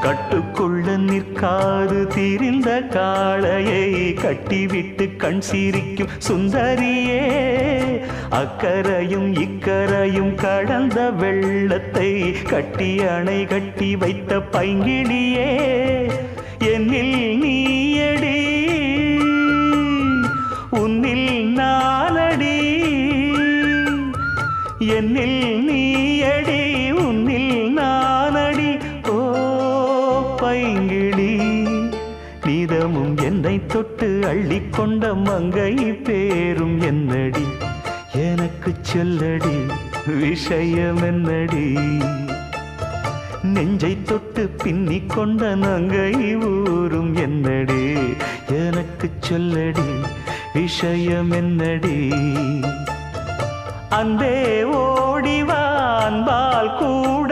கட்டுக்குள்ள நிற்காது திரிந்த காளையை கட்டிவிட்டு கண் சிரிக்கும் சுந்தரியே, அக்கரையும் இக்கரையும் கடந்த வெள்ளத்தை கட்டி அணை கட்டி வைத்த பைங்கிளியே, என்னில் நீயடி உன்னில் நானடி, என்னில் நீயடி உன்னில் நானடி. ஓ பைங்கிளி, நீதமும் என்னை தொட்டு அள்ளிக்கொண்ட மங்கை பேரும் என்னடி, எனக்கு சொல்லடி விஷயம் என்னடி. நெஞ்சை தொட்டு பின்னி கொண்ட நங்கை ஊரும் என்னடி, எனக்கு சொல்லடி விஷயம் என்னடி. அன்பே ஓடிவான் பால் கூட